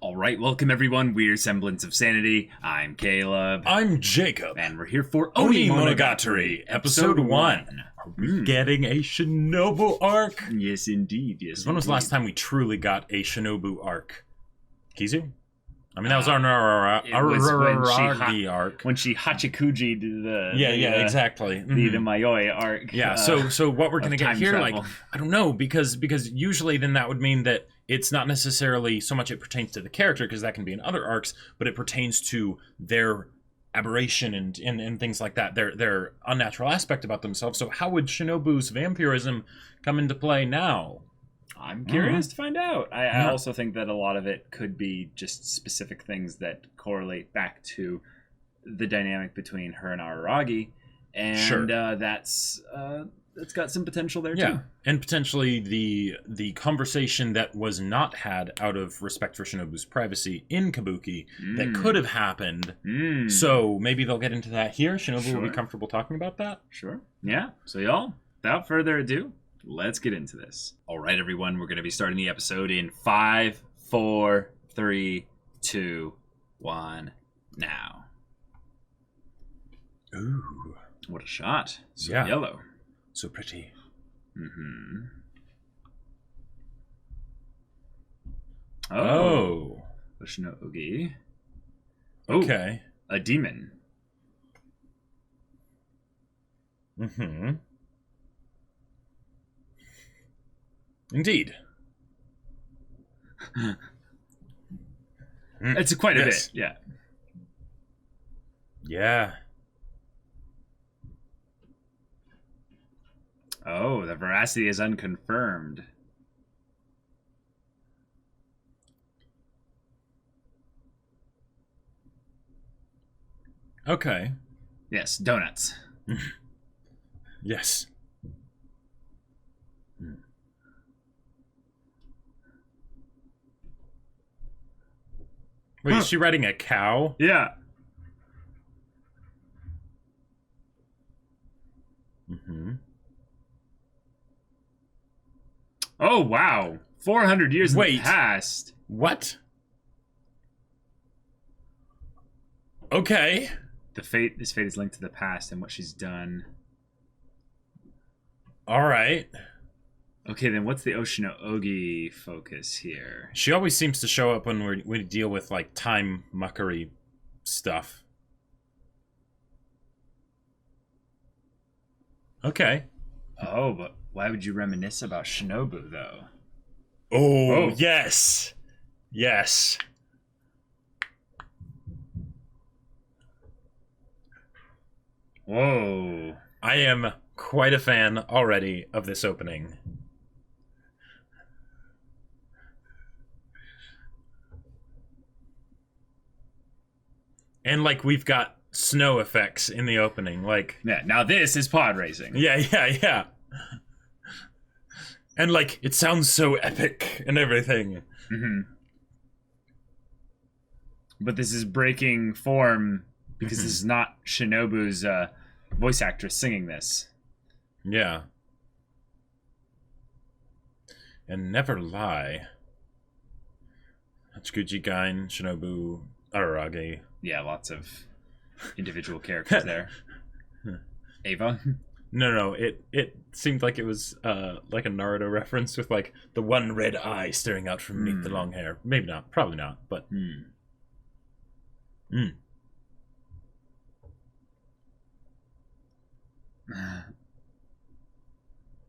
All right, welcome everyone. We're Semblance of Sanity. I'm Caleb. I'm Jacob. And we're here for Onimonogatari, episode 1. Are we getting a Shinobu arc? Yes, indeed. Yes. When was the last time we truly got a Shinobu arc? Kizu? I mean, that was our Araragi arc. When she Hachikuji'd exactly. The Mayoi arc. Yeah, so what we're going to get here, travel. I don't know, because usually then that would mean that it's not necessarily so much it pertains to the character, because that can be in other arcs, but it pertains to their aberration and things like that, their unnatural aspect about themselves. So how would Shinobu's vampirism come into play now? I'm curious to find out. I also think that a lot of it could be just specific things that correlate back to the dynamic between her and Araragi, and that's got some potential there too. And potentially the conversation that was not had out of respect for Shinobu's privacy in Kabuki that could have happened. So maybe they'll get into that here. Shinobu will be comfortable talking about that. Sure. Yeah. So y'all, without further ado, let's get into this. All right, everyone, we're going to be starting the episode in 5, 4, 3, 2, 1, now. Ooh. What a shot. So yellow. So pretty. Oh. Oshinogi. Okay. A demon. Indeed. It's quite a bit, yeah. Yeah. Oh, the veracity is unconfirmed. Okay. Yes, donuts. Yes. Wait, is she riding a cow? Yeah. Oh, wow. 400 years in the past. What? Okay. This fate is linked to the past and what she's done. All right. Okay, then what's the Oshinogi focus here? She always seems to show up when we deal with, like, time muckery stuff. Okay. Oh, but why would you reminisce about Shinobu, though? Oh, yes. Yes. Whoa. I am quite a fan already of this opening. And, like, we've got snow effects in the opening, like... Yeah, now this is pod racing. Yeah. And, like, it sounds so epic and everything. But this is breaking form because this is not Shinobu's voice actress singing this. Yeah. And never lie. Hachikuji Gain, Shinobu, Araragi. Yeah, lots of individual characters there. Ava? No, it seemed like it was like a Naruto reference with, like, the one red eye staring out from beneath the long hair. Maybe not, probably not, but...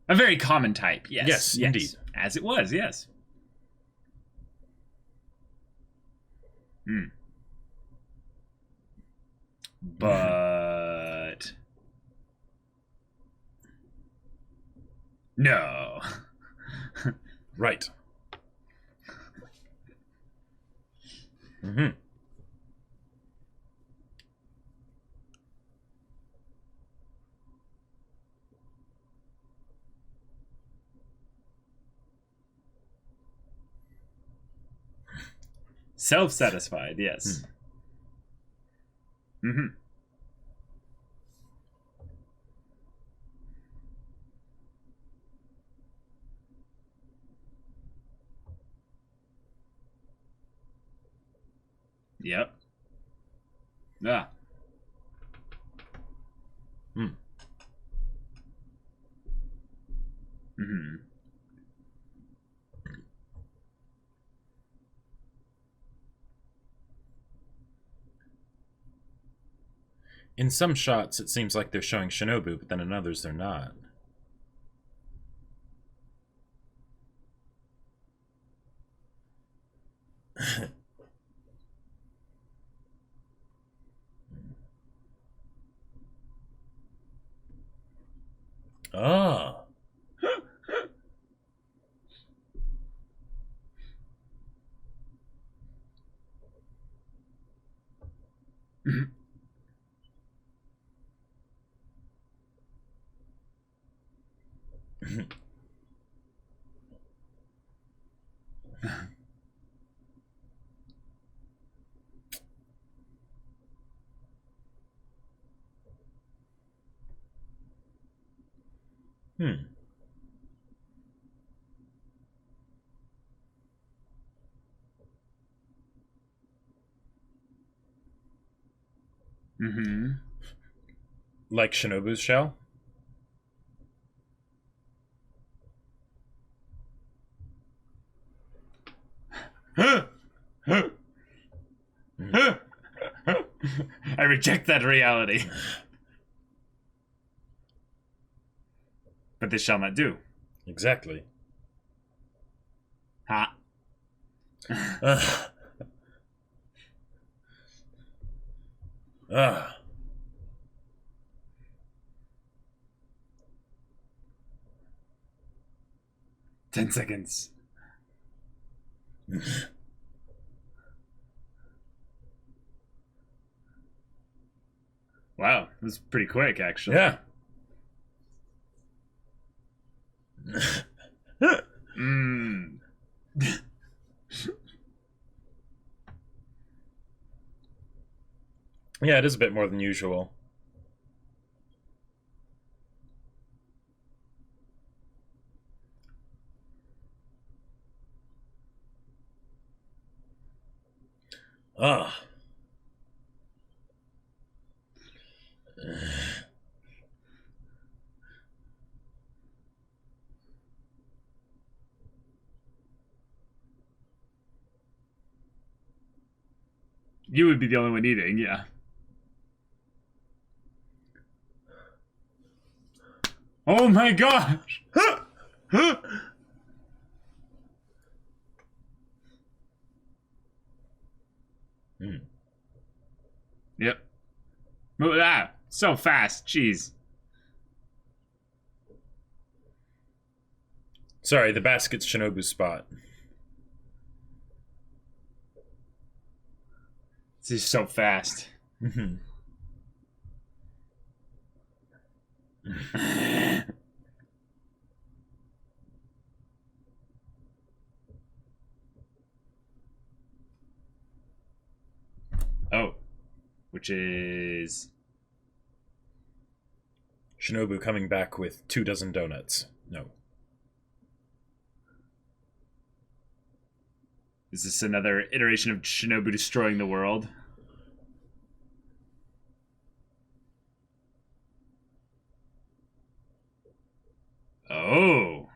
A very common type, yes. Yes, indeed. As it was, yes. But... no. Right. Self-satisfied, yes. Yep. Yeah. Hmm. Mm-hmm. In some shots, it seems like they're showing Shinobu, but then in others, they're not. Ah. Hmm. Mm-hmm. Like Shinobu's shell? I reject that reality. But this shall not do. Exactly. Ha. Ah. Ah. 10 seconds. Wow, that was pretty quick, actually. Yeah. Mmm. Yeah, it is a bit more than usual. Ah. You would be the only one eating, yeah. Oh my gosh! Hmm. Yep. Ah, so fast. Jeez. Sorry, the basket's Shinobu's spot. This is so fast. Mm-hmm. Oh. Which is... Shinobu coming back with 24 donuts. No. Is this another iteration of Shinobu destroying the world? Oh.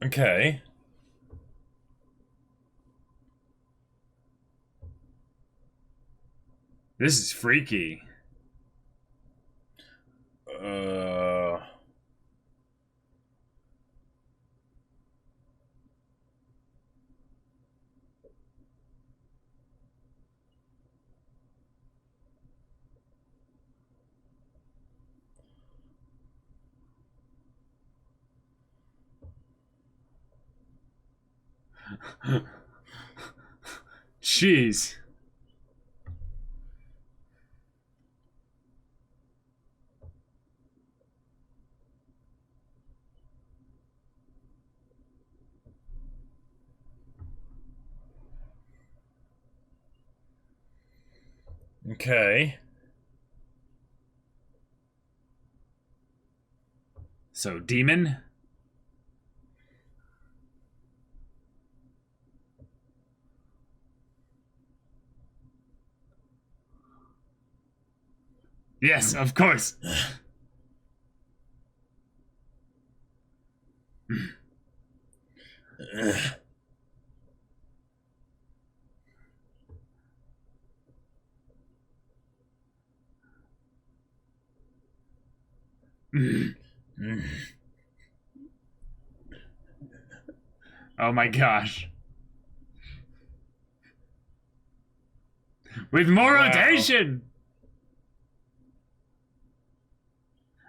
Okay. This is freaky. Uh... Jeez. Okay. So, demon? Yes, of course. Oh my gosh. With more rotation!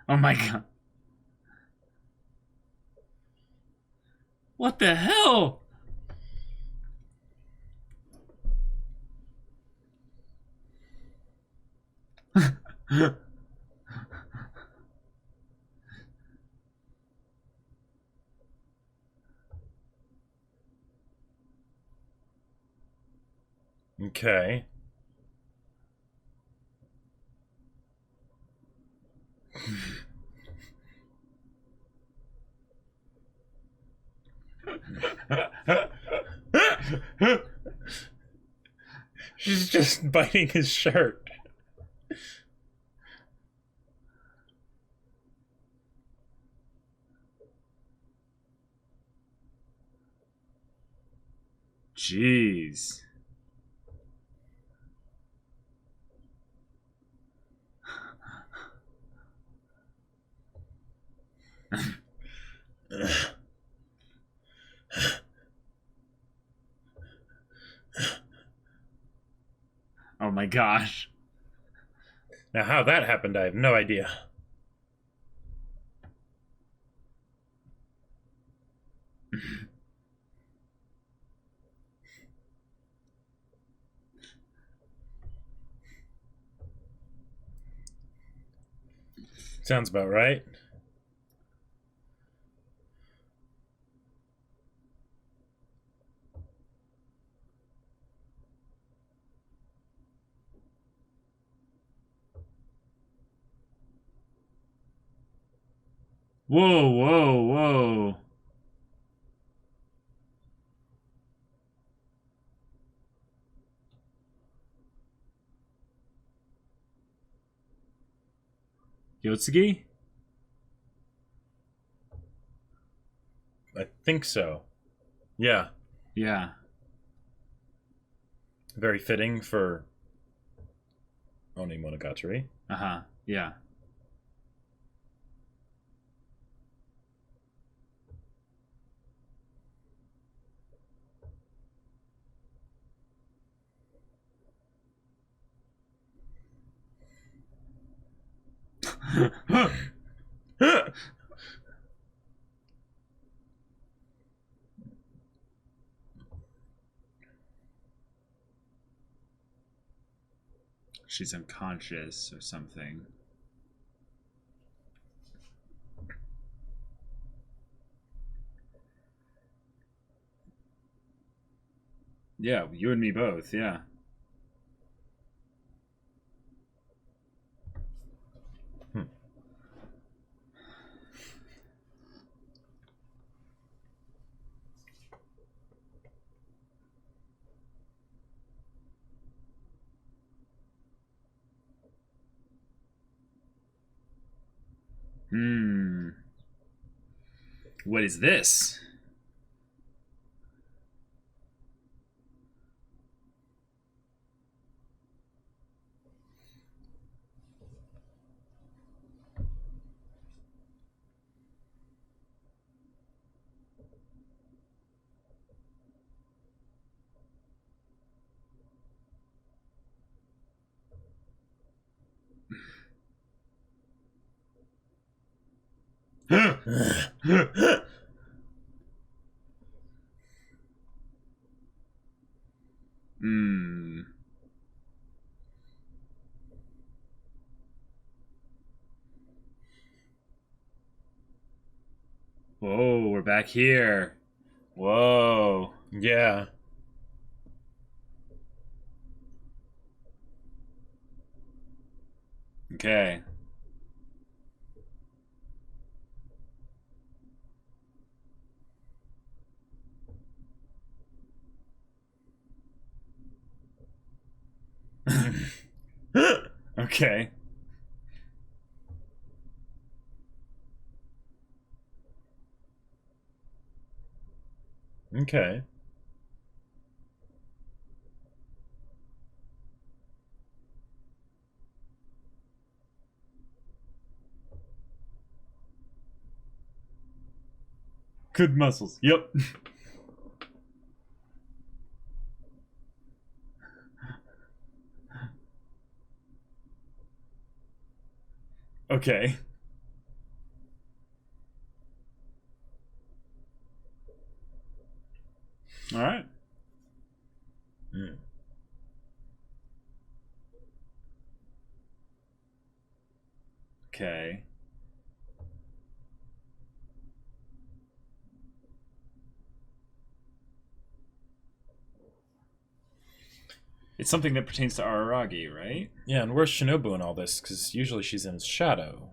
Oh my god. What the hell? Okay. She's just biting his shirt. Jeez. Oh my gosh. Now, how that happened, I have no idea. Sounds about right. Whoa, whoa, whoa. Yotsugi? I think so. Yeah. Yeah. Very fitting for Onimonogatari. Uh-huh. Yeah. She's unconscious or something. Yeah, you and me both, yeah. Hmm. What is this? Hmm. Whoa, we're back here. Whoa. Yeah. Okay. Okay. Okay. Good muscles. Yep. Okay. All right. Mm. Okay. It's something that pertains to Araragi, right? Yeah, and where's Shinobu in all this? Because usually she's in shadow.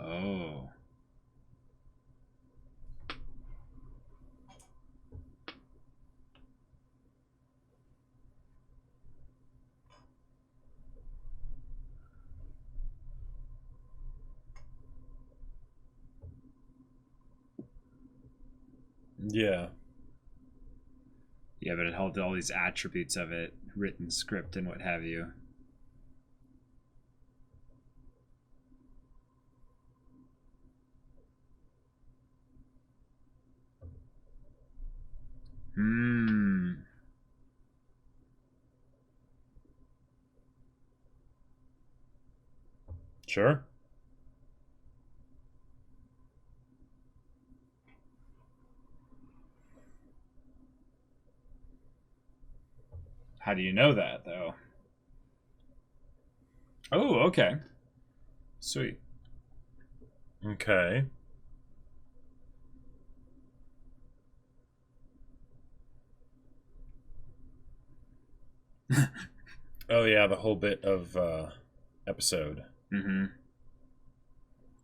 Oh. Yeah. Yeah, but it held all these attributes of it, written script and what have you. Hmm. Sure. How do you know that, though? Oh, okay. Sweet. Okay. Oh yeah, the whole bit of episode. Mm-hmm.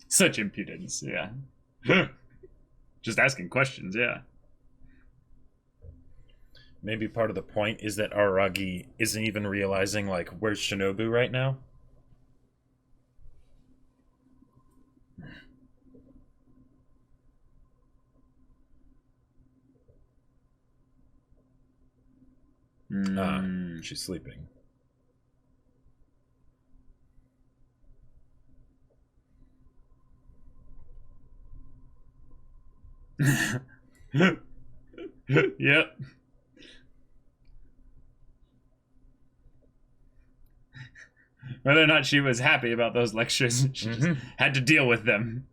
Such impudence, yeah. Just asking questions, yeah. Maybe part of the point is that Araragi isn't even realizing, like, where's Shinobu right now? Ah, she's sleeping. Yep. Whether or not she was happy about those lectures, she just had to deal with them.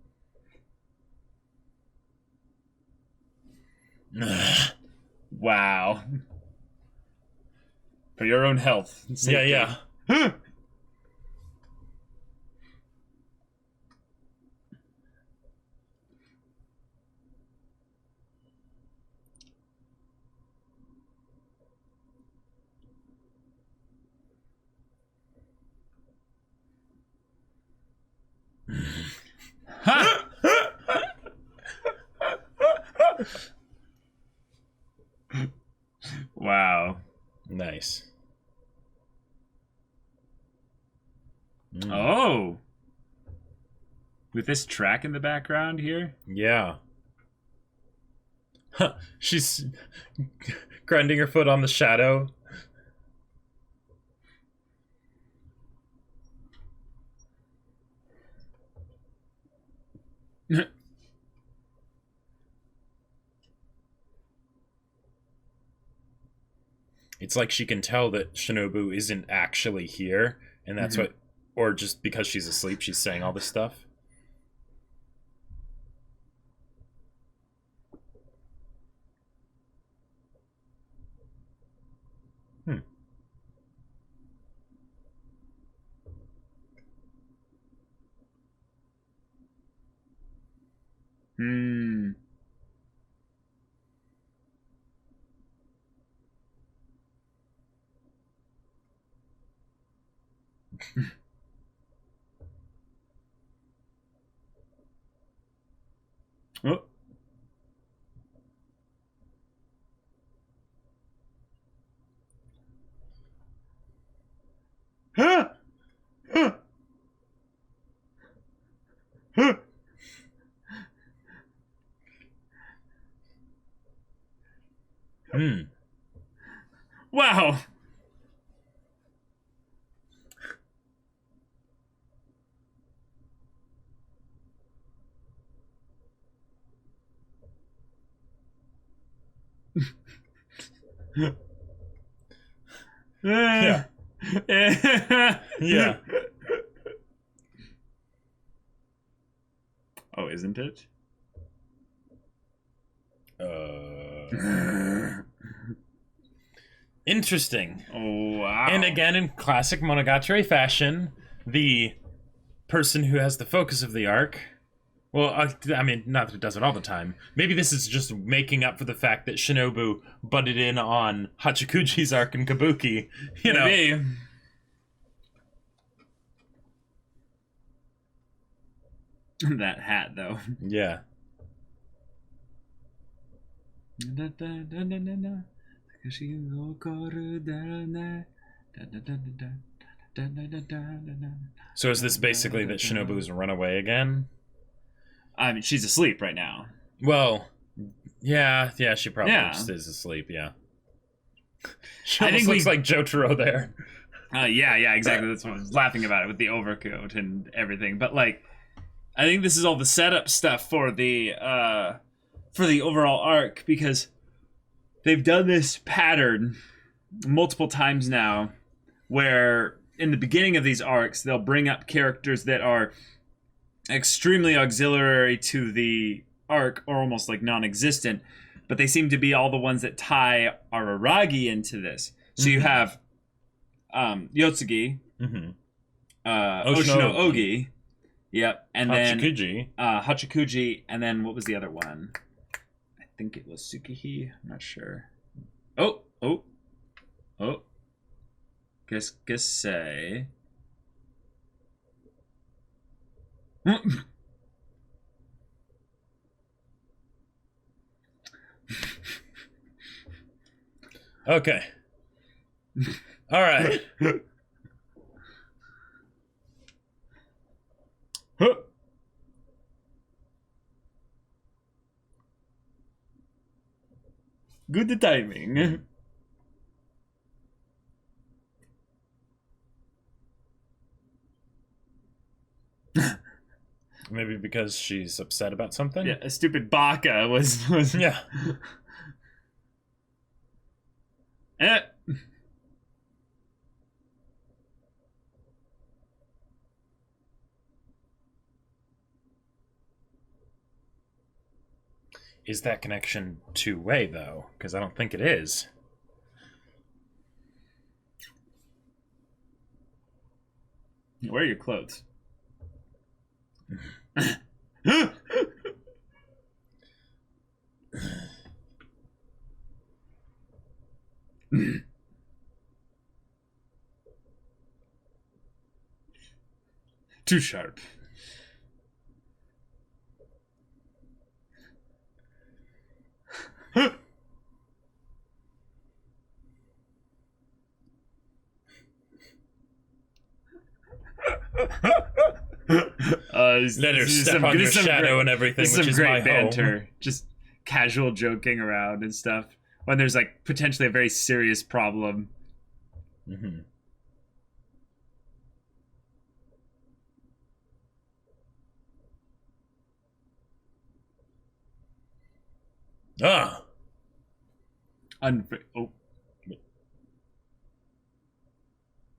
Wow. For your own health. And safety. Yeah, yeah. Wow. Nice. Oh. With this track in the background here? Yeah. She's grinding her foot on the shadow. It's like she can tell that Shinobu isn't actually here, and that's what, or just because she's asleep, she's saying all this stuff. Hmm. Oh. Huh. Huh. Huh. Wow. Yeah. Yeah. Oh, isn't it? Interesting. Oh, wow. And again, in classic Monogatari fashion, the person who has the focus of the arc. Well, I mean, not that it does it all the time. Maybe this is just making up for the fact that Shinobu butted in on Hachikuji's arc in Kabuki. You know. Maybe. That hat, though. Yeah. So is this basically that Shinobu's run away again? I mean, she's asleep right now. Well, yeah, she probably just is asleep, yeah. She almost looks like Jotaro there. Yeah, exactly. That's what I was laughing about it with the overcoat and everything. But, like, I think this is all the setup stuff for the overall arc, because they've done this pattern multiple times now where in the beginning of these arcs they'll bring up characters that are extremely auxiliary to the arc or almost like non-existent, but they seem to be all the ones that tie Araragi into this. So you have Yotsugi, Oshino-ogi, yep, and Hachikuji. then Hachikuji, and then what was the other one? I think it was Tsukihi. I'm not sure. Oh. Guess say. Okay. All right. Good timing. Maybe because she's upset about something? Yeah, a stupid baka was Yeah. Is that connection two-way, though? Because I don't think it is. Where are your clothes? Too sharp. Let her step on your shadow and everything, which is my banter. home. Just casual joking around and stuff when there's like potentially a very serious problem. Mm-hmm. Ah. Oh.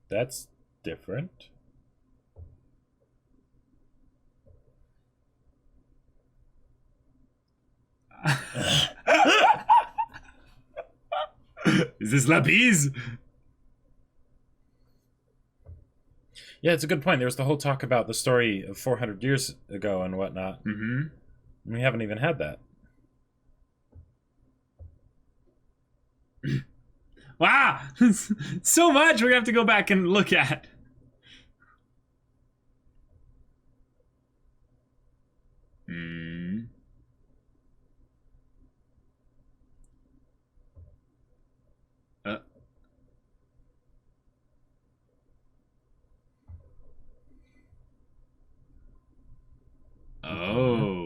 That's different. Is this Lapis? Yeah, it's a good point. There was the whole talk about the story of 400 years ago and whatnot. Mm-hmm. We haven't even had that. Wow! So much we're going to have to go back and look at.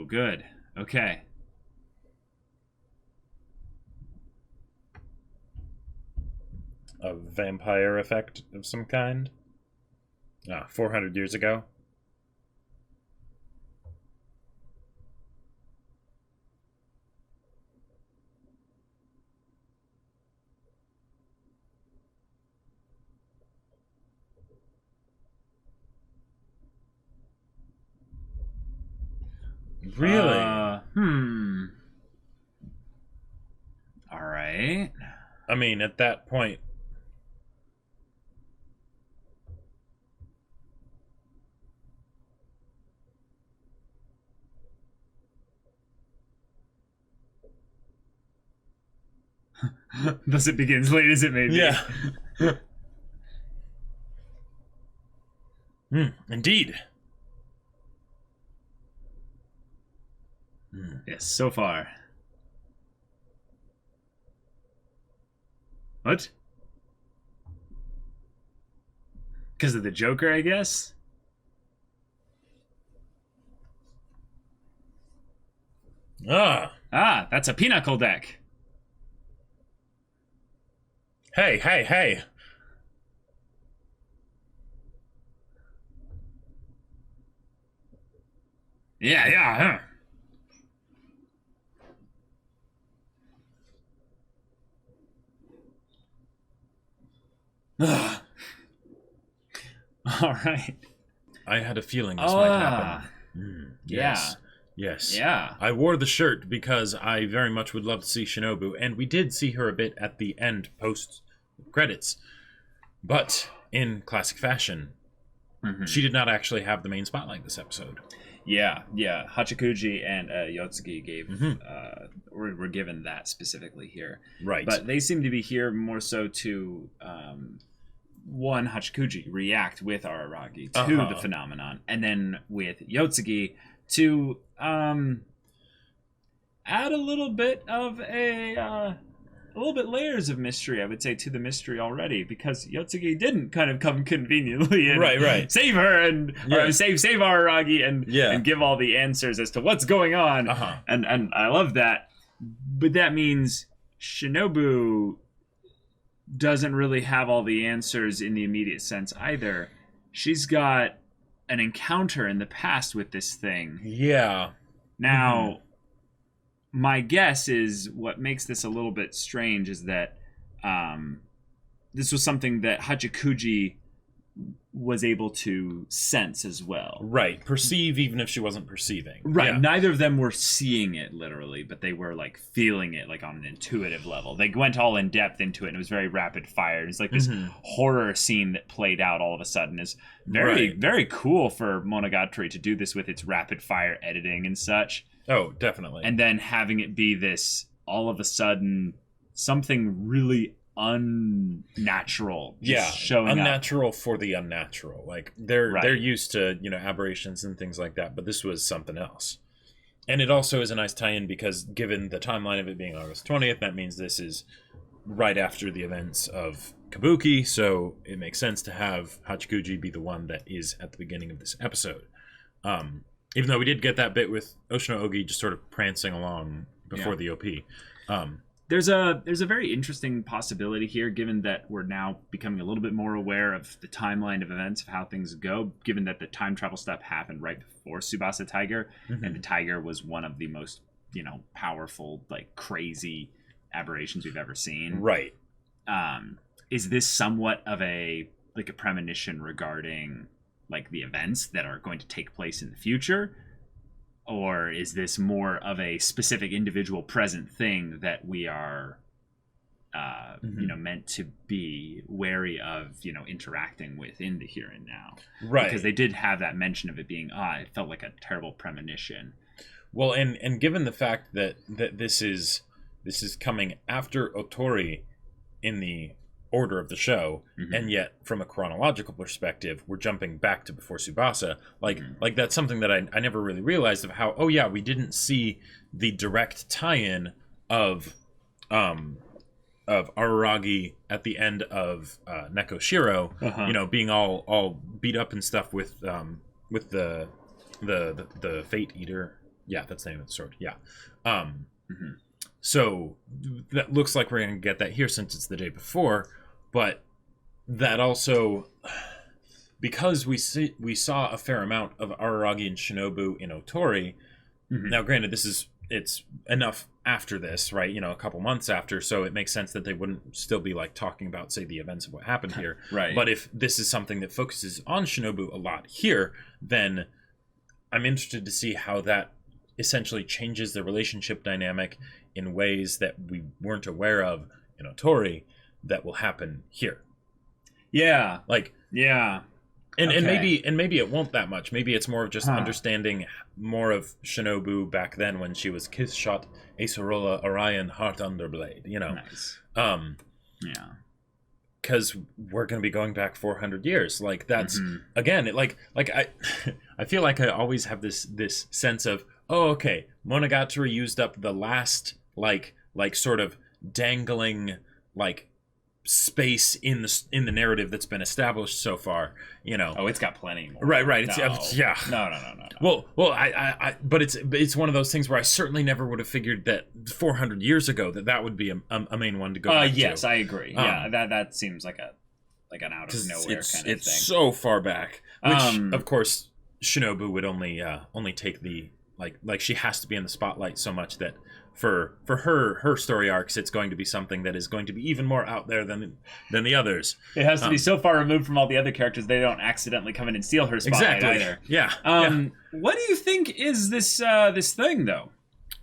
good. Okay. A vampire effect of some kind. 400 years ago. Really? All right. I mean, at that point... Thus it begins, late as it may be. Yeah. Indeed. Yes, so far. What? Because of the Joker, I guess? Ah, that's a pinnacle deck. Hey, hey, hey. Yeah, huh. All right. I had a feeling this might happen. Yes. Yeah. Yes. Yeah. I wore the shirt because I very much would love to see Shinobu, and we did see her a bit at the end post credits. But in classic fashion, she did not actually have the main spotlight this episode. Yeah. Hachikuji and Yotsugi gave were given that specifically here. Right. But they seem to be here more so to one, Hachikuji react with Araragi to the phenomenon, and then with Yotsugi to add a little bit of a little bit layers of mystery, I would say, to the mystery already, because Yotsugi didn't kind of come conveniently and right. save her and or save Araragi and give all the answers as to what's going on. And I love that. But that means Shinobu doesn't really have all the answers in the immediate sense either. She's got an encounter in the past with this thing. Yeah. Now, my guess is what makes this a little bit strange is that this was something that Hachikuji was able to sense as well. Right. Perceive even if she wasn't perceiving. Right. Yeah. Neither of them were seeing it literally, but they were like feeling it like on an intuitive level. They went all in depth into it and it was very rapid fire. It was like this horror scene that played out all of a sudden. Is very cool for Monogatari to do this with its rapid fire editing and such. Oh, definitely. And then having it be this all of a sudden something really unnatural showing unnatural for the unnatural. Like they're used to aberrations and things like that, but this was something else. And it also is a nice tie-in because given the timeline of it being August 20th, that means this is right after the events of Kabuki, so it makes sense to have Hachikuji be the one that is at the beginning of this episode. Even though we did get that bit with Oshino Ogi just sort of prancing along before the OP. There's a very interesting possibility here, given that we're now becoming a little bit more aware of the timeline of events, of how things go, given that the time travel stuff happened right before Tsubasa Tiger, and the Tiger was one of the most, powerful, like, crazy aberrations we've ever seen. Right. Is this somewhat of a premonition regarding, like, the events that are going to take place in the future? Or is this more of a specific individual present thing that we are, meant to be wary of, interacting with in the here and now? Right. Because they did have that mention of it being, it felt like a terrible premonition. Well, and given the fact that this is coming after Otori in the order of the show, and yet from a chronological perspective we're jumping back to before Tsubasa, like that's something that I never really realized of how we didn't see the direct tie-in of Araragi at the end of Neko Shiro, being all beat up and stuff with the Fate Eater Yeah, that's the name of the sword. Yeah. So that looks like we're going to get that here since it's the day before, but that also, because we saw a fair amount of Araragi and Shinobu in Otori. Now, granted, it's enough after this, right? You know, a couple months after, so it makes sense that they wouldn't still be like talking about, say, the events of what happened here. Right. But if this is something that focuses on Shinobu a lot here, then I'm interested to see how that essentially changes the relationship dynamic in ways that we weren't aware of in Otori that will happen here. Yeah. Like, yeah. And maybe it won't that much. Maybe it's more of just understanding more of Shinobu back then when she was Kiss Shot, Acerola, Orion, Heart Underblade, you know. Nice. Yeah. Because we're going to be going back 400 years. Like, that's, again, I feel like I always have this sense of, oh, okay, Monogatari used up the last, like sort of dangling, like, space in the narrative that's been established so far, you know. Oh, it's got plenty more. Right. Yeah. No. Well, but it's one of those things where I certainly never would have figured that 400 years ago that would be a main one to go back yes, to. I agree. Yeah, that seems like an out of nowhere kind of thing. It's so far back, which of course Shinobu would only take the like she has to be in the spotlight so much that for her story arcs, it's going to be something that is going to be even more out there than the others. It has to be so far removed from all the other characters they don't accidentally come in and steal her spotlight either. Yeah. What do you think is this thing though?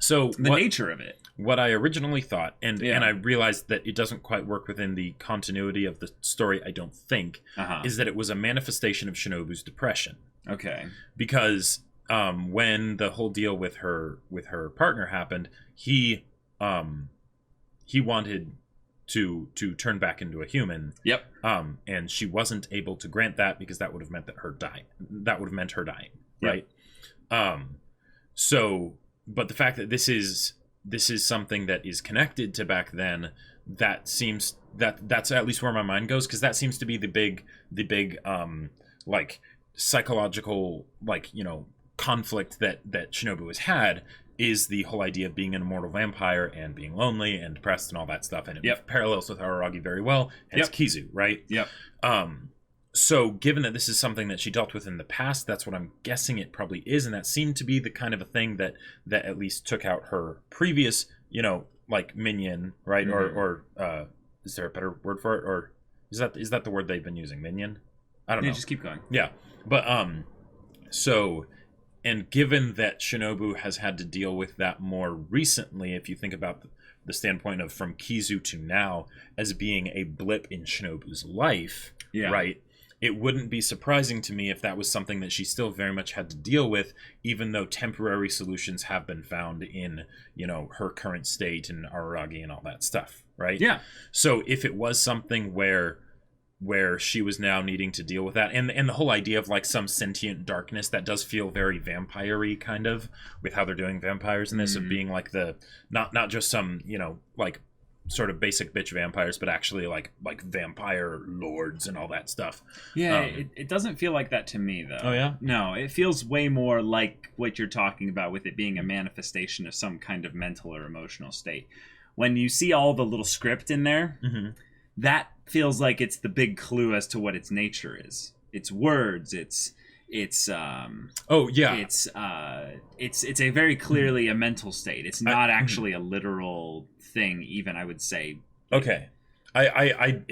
So the nature of it. What I originally thought, and I realized that it doesn't quite work within the continuity of the story, I don't think, is that it was a manifestation of Shinobu's depression. Okay. Because when the whole deal with her partner happened, he wanted to turn back into a human. Yep. And she wasn't able to grant that because that would have meant her dying. Right. So, but the fact that this is something that is connected to back then, that seems that's at least where my mind goes, because that seems to be the big like psychological, like, you know, conflict that Shinobu has had, is the whole idea of being an immortal vampire and being lonely and depressed and all that stuff, and it parallels with Araragi very well, and it's Kizu, right? Yep. So given that this is something that she dealt with in the past, that's what I'm guessing it probably is, and that seemed to be the kind of a thing that at least took out her previous, you know, like minion, right? Or is there a better word for it, or is that the word they've been using, minion? I don't know. Just keep going. Yeah, but so. And given that Shinobu has had to deal with that more recently, if you think about the standpoint of from Kizu to now as being a blip in Shinobu's life, right? It wouldn't be surprising to me if that was something that she still very much had to deal with, even though temporary solutions have been found in, you know, her current state and Araragi and all that stuff, right? Yeah. So if it was something where she was now needing to deal with that, and the whole idea of like some sentient darkness that does feel very vampire-y, kind of, with how they're doing vampires in this, of being like the not just some, you know, like sort of basic bitch vampires, but actually like vampire lords and all that stuff. It doesn't feel like that to me though. Oh yeah? No, it feels way more like what you're talking about, with it being a manifestation of some kind of mental or emotional state. When you see all the little script in there, that feels like it's the big clue as to what its nature is. It's words. It's a very clearly a mental state. It's not actually a literal thing, even, I would say. Okay. I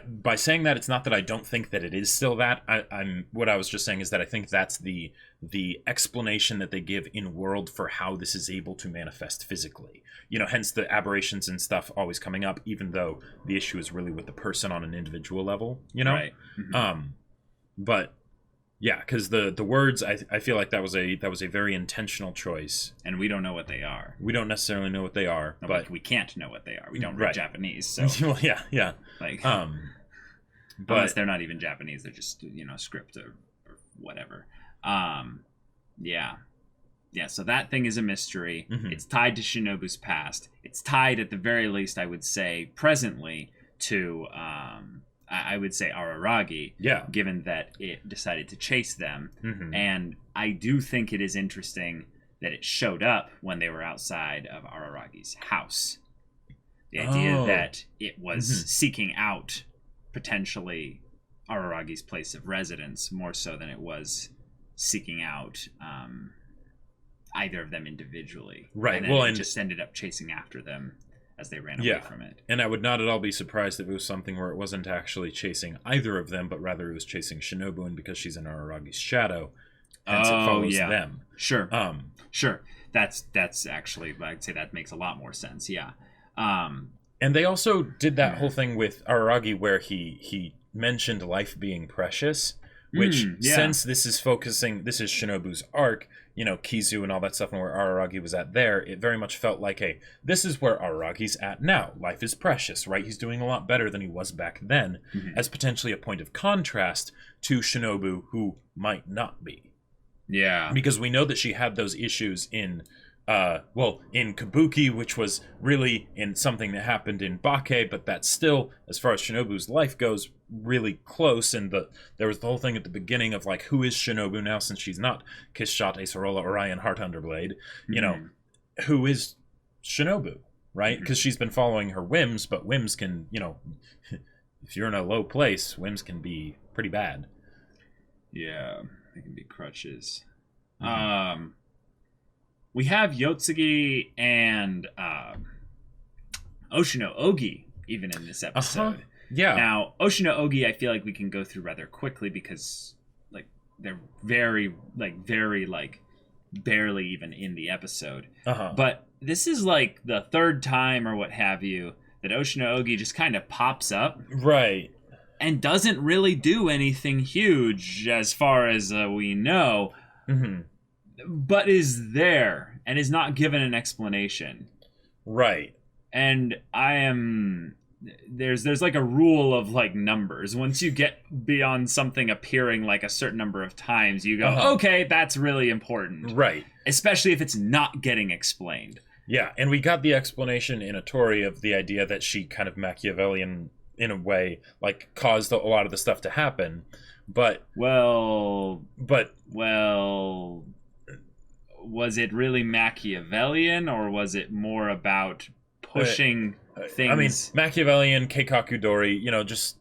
by saying that, it's not that I don't think that it is still that. What I was just saying is that I think that's the explanation that they give in world for how this is able to manifest physically. You know, hence the aberrations and stuff always coming up, even though the issue is really with the person on an individual level, you know? Right. But yeah, because the words, I feel like that was a very intentional choice, and we don't know what they are. We don't necessarily know what they are, but we can't know what they are. We don't read Japanese, so well, yeah. Like, but unless they're not even Japanese, they're just, you know, script or whatever. Yeah. So that thing is a mystery. It's tied to Shinobu's past. It's tied, at the very least, I would say, presently to I would say Araragi, given that it decided to chase them. And I do think it is interesting that it showed up when they were outside of Araragi's house. The idea that it was seeking out potentially Araragi's place of residence more so than it was seeking out either of them individually. Right. And then it just ended up chasing after them as they ran away from it. And I would not at all be surprised if it was something where it wasn't actually chasing either of them, but rather it was chasing Shinobu, and because she's in Araragi's shadow, hence it follows them. Sure. Sure. That's actually, I'd say that makes a lot more sense. Yeah. And they also did that whole thing with Araragi where he mentioned life being precious, which since this is Shinobu's arc, you know, Kizu and all that stuff and where Araragi was at there, it very much felt like this is where Araragi's at now. Life is precious, right? He's doing a lot better than he was back then, as potentially a point of contrast to Shinobu, who might not be. Yeah. Because we know that she had those issues in Kabuki, which was really in something that happened in Bake, but that's still, as far as Shinobu's life goes, really close. And there was the whole thing at the beginning of like, who is Shinobu now, since she's not Kiss Shot, Acerola, Orion, Heart Underblade? You know, who is Shinobu, right? Because she's been following her whims, but whims can, you know, if you're in a low place, whims can be pretty bad. Yeah, they can be crutches. We have Yotsugi and Oshino Ogi even in this episode. Yeah. Now, Oshino Ogi, I feel like we can go through rather quickly because, like, they're very barely even in the episode. But this is like the third time or what have you that Oshino Ogi just kind of pops up. Right. And doesn't really do anything huge as far as we know. But is there and is not given an explanation. Right. And there's like a rule of like numbers. Once you get beyond something appearing like a certain number of times, you go, okay, that's really important. Right. Especially if it's not getting explained. Yeah, and we got the explanation in Atori of the idea that she kind of Machiavellian, in a way, like caused a lot of the stuff to happen. But was it really Machiavellian, or was it more about pushing things? I mean, Machiavellian, Keikaku Dori, you know, just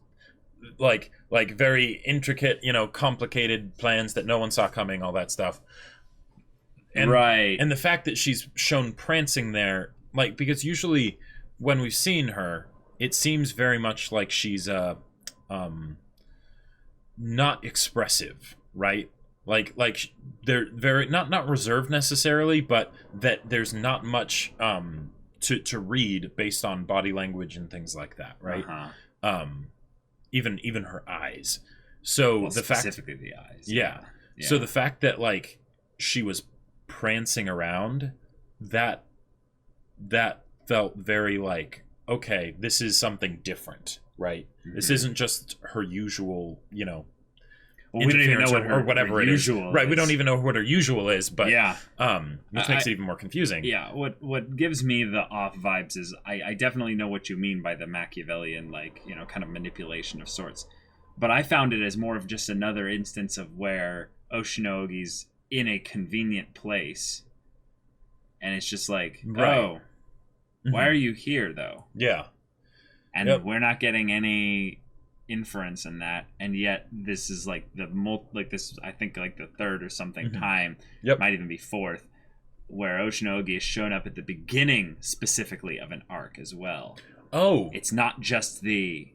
like very intricate, you know, complicated plans that no one saw coming, all that stuff. And, right. And the fact that she's shown prancing there, like, because usually when we've seen her, it seems very much like she's not expressive, right? Like they're very not reserved necessarily, but that there's not much to read based on body language and things like that, right? Even her eyes. So the fact, specifically the eyes. Yeah. So the fact that like she was prancing around, that felt very like, okay, this is something different, right? This isn't just her usual, you know. Well, we don't even know what her whatever usual is. Right, we don't even know what her usual is, but which makes it even more confusing. Yeah, what gives me the off vibes is I definitely know what you mean by the Machiavellian, like, you know, kind of manipulation of sorts. But I found it as more of just another instance of where Oshinogi's in a convenient place. And it's just like, why are you here, though? Yeah. And we're not getting any inference in that, and yet this is like this I think like the third or something time, might even be fourth, where Oshinogi is shown up at the beginning specifically of an arc as well. It's not just the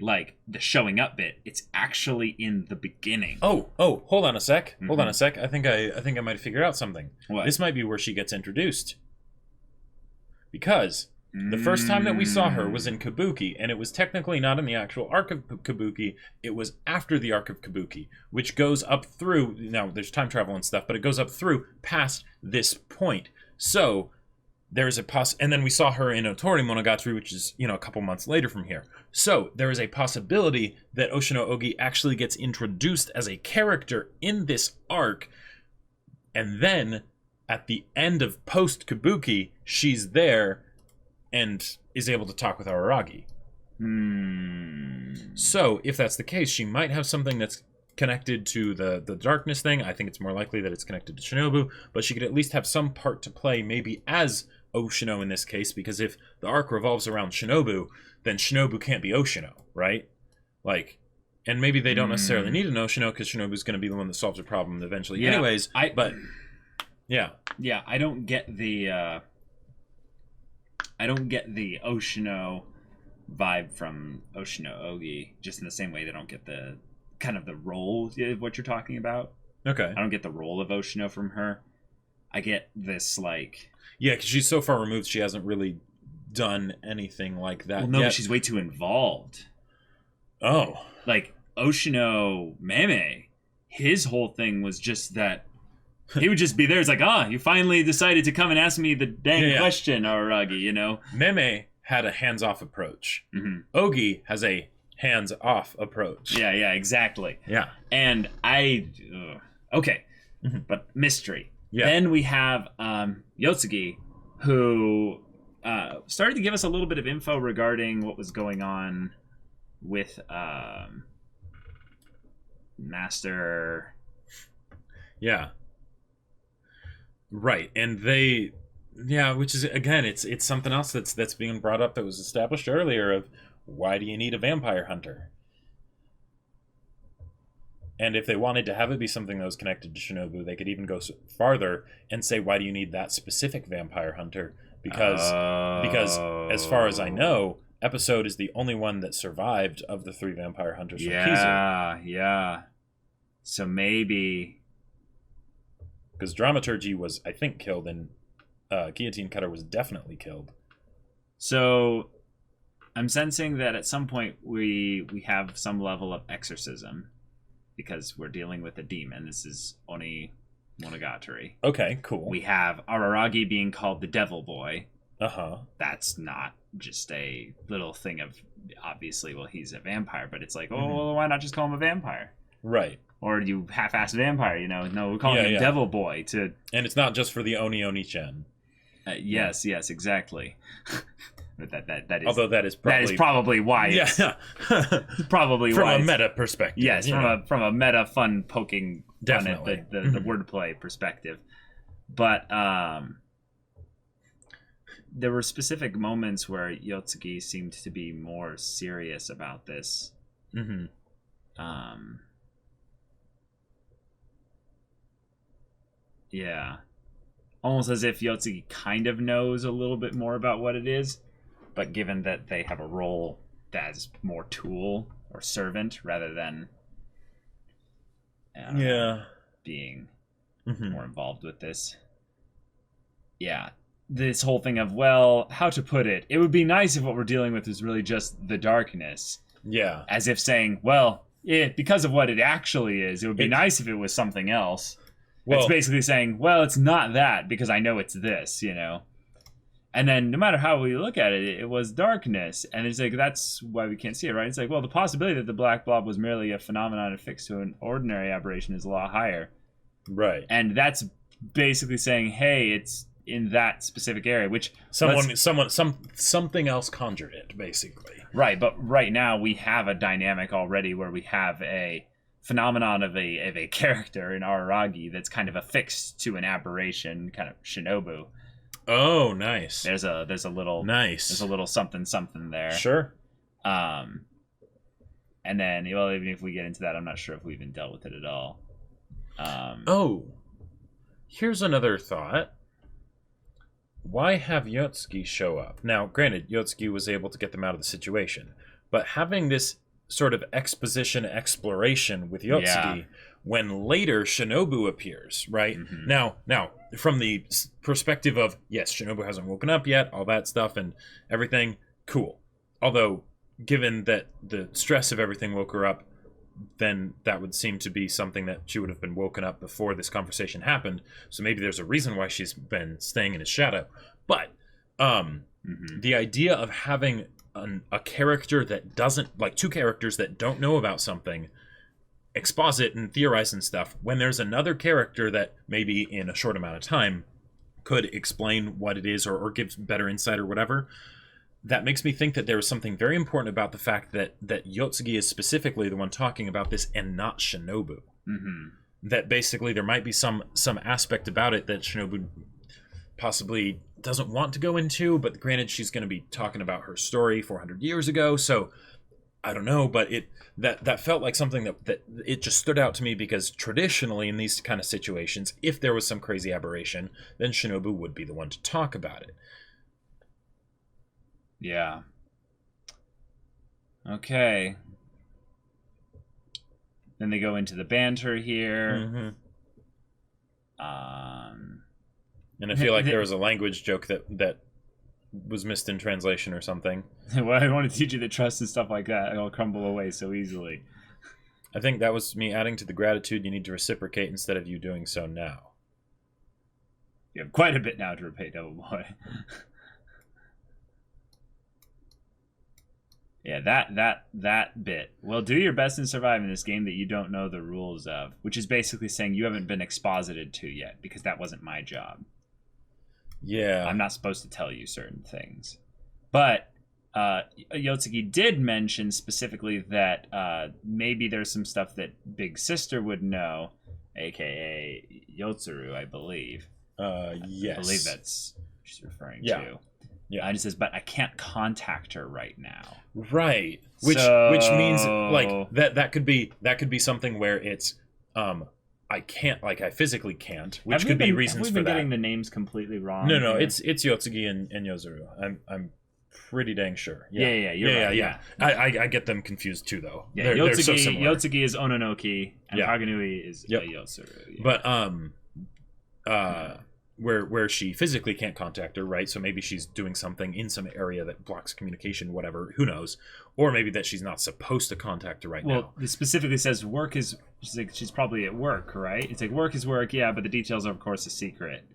like the showing up bit, it's actually in the beginning. Hold on a sec. I think I might have figured out something. What? This might be where she gets introduced, because the first time that we saw her was in Kabuki, and it was technically not in the actual arc of Kabuki. It was after the arc of Kabuki, which goes up through, now there's time travel and stuff, but it goes up through past this point. So there's and then we saw her in Onimonogatari, which is, you know, a couple months later from here. So there is a possibility that Oshino Ogi actually gets introduced as a character in this arc, and then at the end of post Kabuki, she's there and is able to talk with Araragi. So, if that's the case, she might have something that's connected to the darkness thing. I think it's more likely that it's connected to Shinobu, but she could at least have some part to play, maybe as Oshino in this case, because if the arc revolves around Shinobu, then Shinobu can't be Oshino, right? Like, and maybe they don't necessarily need an Oshino because Shinobu's going to be the one that solves the problem eventually. Yeah, anyways, but yeah, I don't get the Oshino vibe from Oshino Ogi, just in the same way they don't get the kind of the role of what you're talking about. Okay. I don't get the role of Oshino from her. I get this, like... Yeah, because she's so far removed, she hasn't really done anything like that Well, no, yet. but she's way too involved. Oh. Like, Oshino Meme, his whole thing was just that he would just be there. It's like, you finally decided to come and ask me the dang question, Araragi, you know? Meme had a hands-off approach. Mm-hmm. Ogi has a hands-off approach. Yeah, exactly. Yeah. And okay, but mystery. Yeah. Then we have Yotsugi, who started to give us a little bit of info regarding what was going on with Master. Yeah. Right, and they, which is, again, it's something else that's being brought up that was established earlier of why do you need a vampire hunter? And if they wanted to have it be something that was connected to Shinobu, they could even go farther and say, why do you need that specific vampire hunter? Because as far as I know, Episode is the only one that survived of the 3 vampire hunters from Kizu. Yeah. So maybe... Because Dramaturgy was, I think, killed, and Guillotine Cutter was definitely killed. So I'm sensing that at some point we have some level of exorcism, because we're dealing with a demon. This is Onimonogatari. Okay, cool. We have Araragi being called the Devil Boy. Uh-huh. That's not just a little thing of, obviously, well, he's a vampire, but it's like, well, why not just call him a vampire? Right. Or you half-assed vampire, you know? No, we're calling him Devil Boy to... And it's not just for the Oni-Oni-chan. Yes, exactly. But that is... Although that is probably why it's... probably from why a meta perspective. Yes, from a meta fun poking fun at the wordplay perspective. But there were specific moments where Yotsugi seemed to be more serious about this. Mm-hmm. Yeah. Almost as if Yotsugi kind of knows a little bit more about what it is, but given that they have a role as more tool or servant rather than being more involved with this. Yeah. This whole thing of, well, how to put it? It would be nice if what we're dealing with is really just the darkness. Yeah. As if saying, well, because of what it actually is, it would be nice if it was something else. Well, it's basically saying, well, it's not that because I know it's this, you know? And then no matter how we look at it, it was darkness. And it's like, that's why we can't see it, right? It's like, well, the possibility that the black blob was merely a phenomenon affixed to an ordinary aberration is a lot higher. Right. And that's basically saying, hey, it's in that specific area, which... something else conjured it, basically. Right, but right now we have a dynamic already where we have a phenomenon of a character in Araragi that's kind of affixed to an aberration, kind of Shinobu. Oh, nice. There's a little something there. Sure. And then, well, even if we get into that, I'm not sure if we even dealt with it at all. Here's another thought. Why have Yotsugi show up? Now, granted, Yotsugi was able to get them out of the situation, but having this sort of exposition exploration with Yotsugi when later Shinobu appears, right? Mm-hmm. Now, from the perspective of, yes, Shinobu hasn't woken up yet, all that stuff and everything, cool. Although, given that the stress of everything woke her up, then that would seem to be something that she would have been woken up before this conversation happened. So maybe there's a reason why she's been staying in his shadow. But the idea of having a character that doesn't, like two characters that don't know about something, exposit and theorize and stuff, when there's another character that maybe in a short amount of time could explain what it is or give better insight or whatever, that makes me think that there was something very important about the fact that Yotsugi is specifically the one talking about this and not Shinobu. Mm-hmm. That basically there might be some aspect about it that Shinobu possibly doesn't want to go into, but granted, she's going to be talking about her story 400 years ago, so I don't know, but that felt like something that it just stood out to me, because traditionally in these kind of situations, if there was some crazy aberration, then Shinobu would be the one to talk about it. Yeah. Okay. Then they go into the banter here. Mm-hmm. And I feel like there was a language joke that was missed in translation or something. Well, I want to teach you the trust and stuff like that. It'll crumble away so easily. I think that was me adding to the gratitude you need to reciprocate instead of you doing so now. You have quite a bit now to repay, Devil Boy. Yeah, that bit. Well, do your best and survive in this game that you don't know the rules of, which is basically saying you haven't been exposited to yet, because that wasn't my job. Yeah. I'm not supposed to tell you certain things. But Yotsugi did mention specifically that maybe there's some stuff that Big Sister would know, a.k.a. Yotsuru, I believe. Yes. I believe that's what she's referring to. Yeah. And he says, but I can't contact her right now. Right. Which means like that could be something where it's I can't, like I physically can't, which could be reasons for that. Have we been getting the names completely wrong? No, here? it's Yotsugi and Yozuru. I'm pretty dang sure. Yeah, you're right. Yeah. I get them confused too, though. Yeah, they're so similar. Yotsugi is Ononoki, and Haganui is Yozuru. Yeah. But where she physically can't contact her, right? So maybe she's doing something in some area that blocks communication, whatever, who knows? Or maybe that she's not supposed to contact her now. Well, it specifically says work is, she's probably at work, right? It's like work is work, yeah, but the details are, of course, a secret.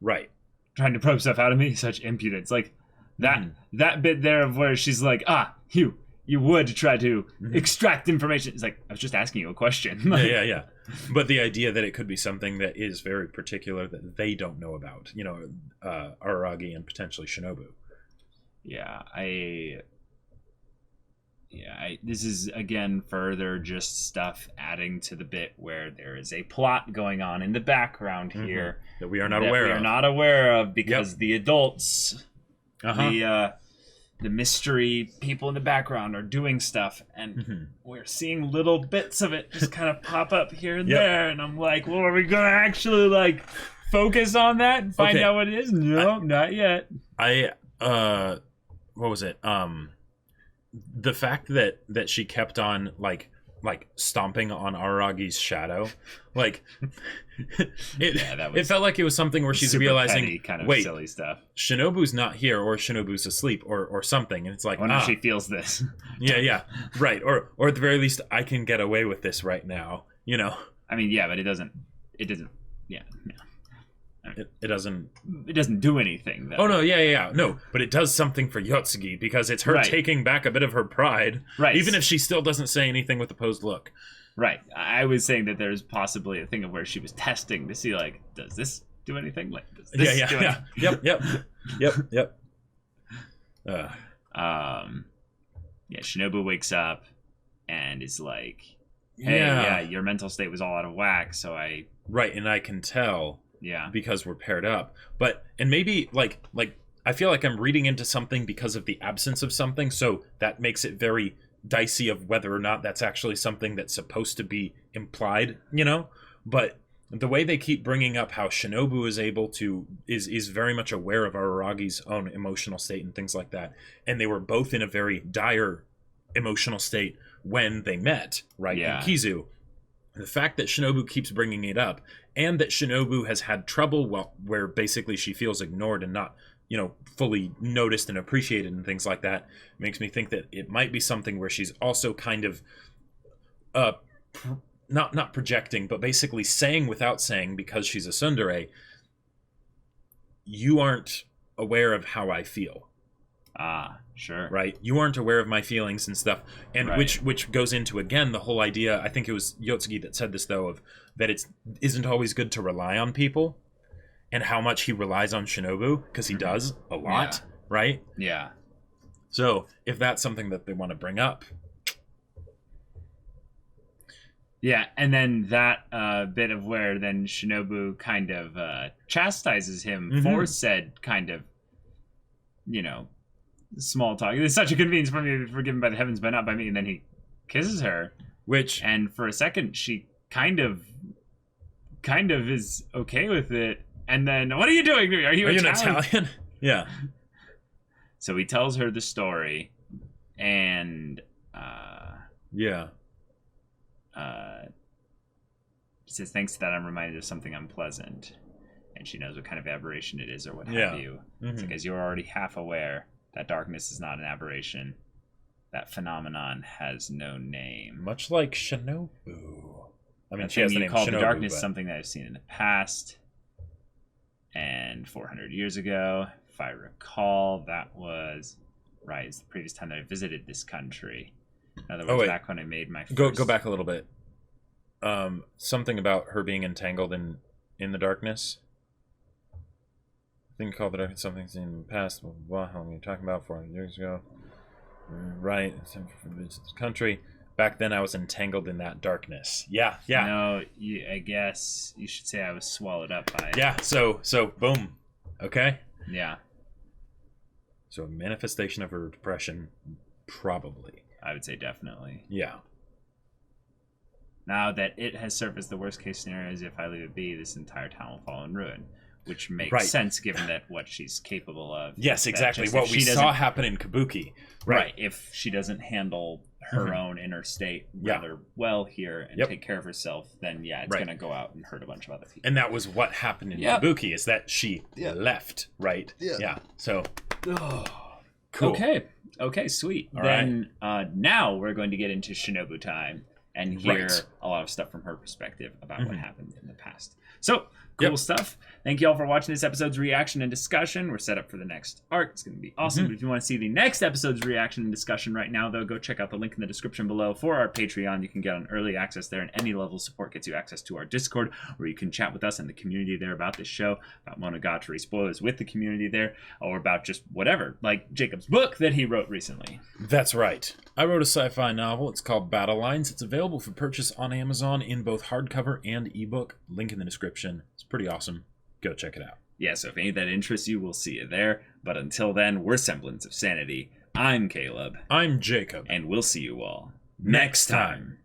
Right. Trying to probe stuff out of me, such impudence. Like, that bit there of where she's like, you would try to extract information. It's like, I was just asking you a question. Like, yeah. But the idea that it could be something that is very particular that they don't know about, Araragi and potentially Shinobu. This is, again, further just stuff adding to the bit where there is a plot going on in the background here that we are not aware of because the adults, the mystery people in the background are doing stuff, and we're seeing little bits of it just kind of pop up here and there, and I'm like, well, are we gonna actually like focus on that and find out what it is? Nope, not yet. What was it? The fact that she kept on like stomping on Aragi's shadow, like it felt like it was something where she's realizing petty, kind of wait, silly stuff. Shinobu's not here, or Shinobu's asleep, or something, and it's like, I wonder if she feels this. yeah, right, or at the very least, I can get away with this right now, I mean, yeah, but it doesn't. Yeah. It doesn't do anything, though. Oh no, yeah. No, but it does something for Yotsugi, because it's her taking back a bit of her pride. Right. Even if she still doesn't say anything with a posed look. Right. I was saying that there's possibly a thing of where she was testing to see, like, does this do anything? Like, does this do anything? Yep. Shinobu wakes up and is like, hey, your mental state was all out of whack, so I... Right, and I can tell... Yeah. Because we're paired up. And maybe like I feel like I'm reading into something because of the absence of something, so that makes it very dicey of whether or not that's actually something that's supposed to be implied, But the way they keep bringing up how Shinobu is very much aware of Araragi's own emotional state and things like that. And they were both in a very dire emotional state when they met, right? Yeah. In Kizu. The fact that Shinobu keeps bringing it up, and that Shinobu has had trouble where basically she feels ignored and not, fully noticed and appreciated and things like that, makes me think that it might be something where she's also kind of not projecting, but basically saying without saying, because she's a tsundere, you aren't aware of how I feel. Sure. Right? You aren't aware of my feelings and stuff. And which goes into, again, the whole idea, I think it was Yotsugi that said this, though, of that it isn't always good to rely on people, and how much he relies on Shinobu, because he does a lot, right? Yeah. So if that's something that they want to bring up. Yeah, and then that bit of where then Shinobu kind of chastises him for said kind of, small talk. It's such a convenience for me to be forgiven by the heavens, but not by me. And then he kisses her. And for a second, she kind of is okay with it. And then, what are you doing? Are you Italian? Yeah. So he tells her the story, and he says, thanks to that, I'm reminded of something unpleasant. And she knows what kind of aberration it is or what have you. It's like, as you're already half aware, that darkness is not an aberration. That phenomenon has no name. Much like Shinobu. I mean, she has the name called Shinobu, the darkness but... something that I've seen in the past. And 400 years ago, if I recall, that was it's the previous time that I visited this country. In other words, back when I made my first... Go back a little bit. Something about her being entangled in the darkness. Thing called the darkness, something's in the past. Blah, blah, blah. How long are you talking about? 400 years ago. Right. This country. Back then, I was entangled in that darkness. Yeah. No, I guess you should say I was swallowed up by it. Yeah. So boom. Okay. Yeah. So a manifestation of her depression, probably. I would say definitely. Yeah. Now that it has surfaced, the worst case scenario is if I leave it be, this entire town will fall in ruin. Which makes sense given that what she's capable of. Yes, exactly. What we saw happen in Kabuki. Right. If she doesn't handle her own inner state rather well here and take care of herself, then it's going to go out and hurt a bunch of other people. And that was what happened in Kabuki, is that she left, right? Yeah. So, cool. Okay, sweet. All then now we're going to get into Shinobu time and hear a lot of stuff from her perspective about what happened in the past. So, cool stuff. Thank you all for watching this episode's reaction and discussion. We're set up for the next arc. It's going to be awesome. But if you want to see the next episode's reaction and discussion right now, though, go check out the link in the description below for our Patreon. You can get on early access there, and any level of support gets you access to our Discord, where you can chat with us and the community there about this show, about Monogatari spoilers with the community there, or about just whatever, like Jacob's book that he wrote recently. That's right. I wrote a sci-fi novel. It's called Battle Lines. It's available for purchase on Amazon in both hardcover and ebook. Link in the description. It's pretty awesome. Go check it out. Yeah, so if any of that interests you, we'll see you there. But until then, we're Semblance of Sanity. I'm Caleb. I'm Jacob. And we'll see you all next time.